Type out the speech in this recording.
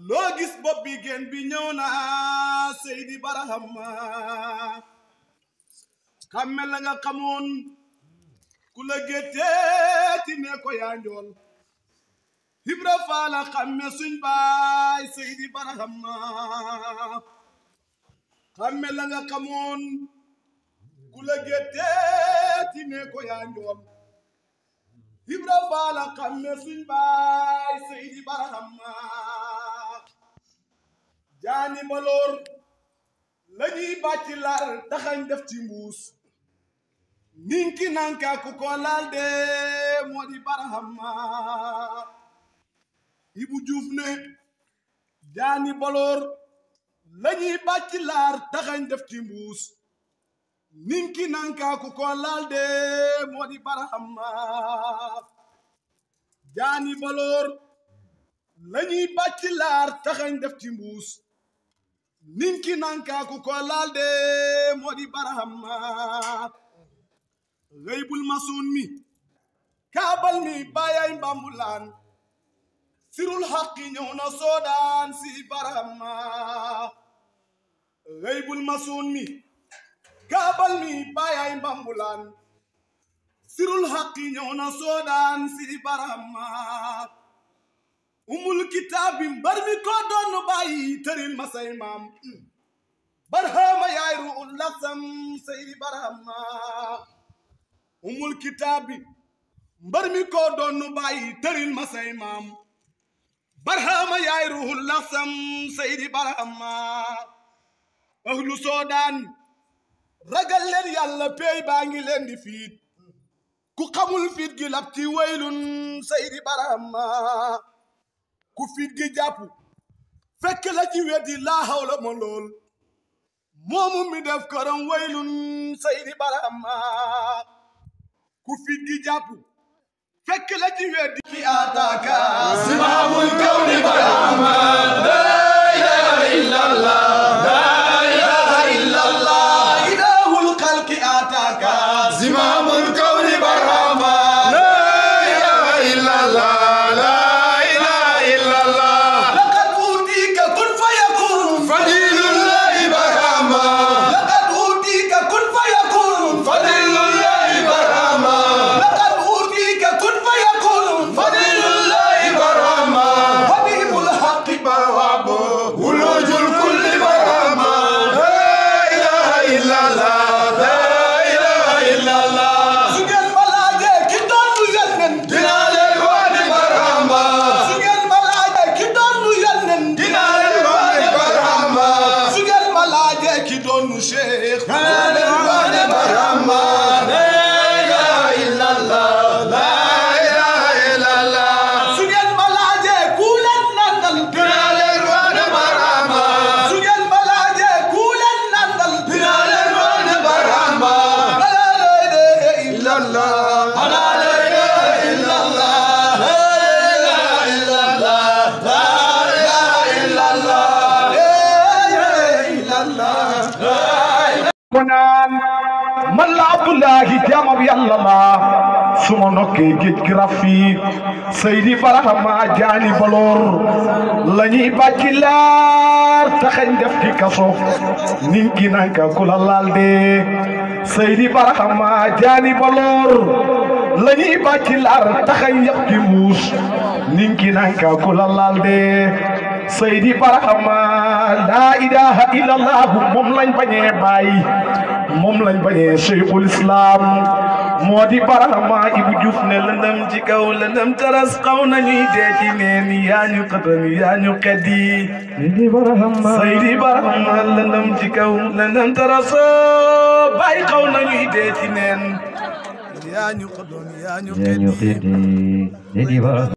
loo gis bopp bi gen bi ñëw na Seydi Barhama xamme la nga xamoon ku la gétteeti ne ko yaa njool Ibra Faal xamme suñ baay Seydi Barhama xamme la nga xamoon ku la gétteeti ne ko yaa njool Ibra Faal xamme suñ baay Seydi Barhama jaani maloor lañuy bàcci lar taxañ def ci mbuus ninki nanka ku ko laal de moo di Barhama Ibu Juuf ne jaani baloor lañuy bàcci lar taxañ def ci mbuus ninki nanka ku ko laal de moo di Barhama jaani baloor lañuy bàcci lar taxañ def ci mbuus ninki nanka ku ko laal de moo di Barhama Gaybul Masuun mi kaabal mi bàyyay mbambulaan sirul xaqi ñëw na soodaan si Barhama Gaybul Masuun mi kaabal mi bàyyay mbambulaan sirul xaqi ñëw na soodaan si Barhama umul kitaabi mbar mi ko doon bàyyi tëril ma say maam Barhama yaay ruul lasam Seydi Barhama umul kitaabi mbar mi ko doon bàyyi tëril ma say maam Barhama yaay ruul lasam Seydi Barhama ahlu soodaan ragal leen yàlla pey baa ngi leen di fiit ku xamul fiit gi lab ci waylun Seydi Barhama ku fiit gi jàpp fekk la ci weddi laa hawla ma lool moomu mi def këram waylun Seydi Barhama ku fiit gi jàpp fekk la ci weddi fi ataka simaamul kawni Barhama la ilaha illallah la ilaha illallah ilahul xalqi ataka simaamul kawni Barhama la ilaha illallah man la Abdullahi jaamab yàlla la suma nokkee géej gi rafi Seydi Barhama jaani baloor lañuy bàcci laar taxañ def ci kaso ninki nanka ku la laal de Seydi Barhama jaani baloor lañuy bàcci laar taxañ yëpp ci muus ninki nanka ku la laal de Seydi Barhama la ilaha illallah moom lañ bañee bàyyi moom lañ bañee Cheikhul Islam moo di Barhama Ibu Juuf ne lëndëm ci kaw lëndëm taras xaw nañuy dee ci neen yaa ñu xëtën yaa ñu xeddi Seydi Barhama lëndëm ci kaw lëndëm taras bàyyi xaw nañuy dee ci neen yaa ñu xëtën yaa ñu xeddi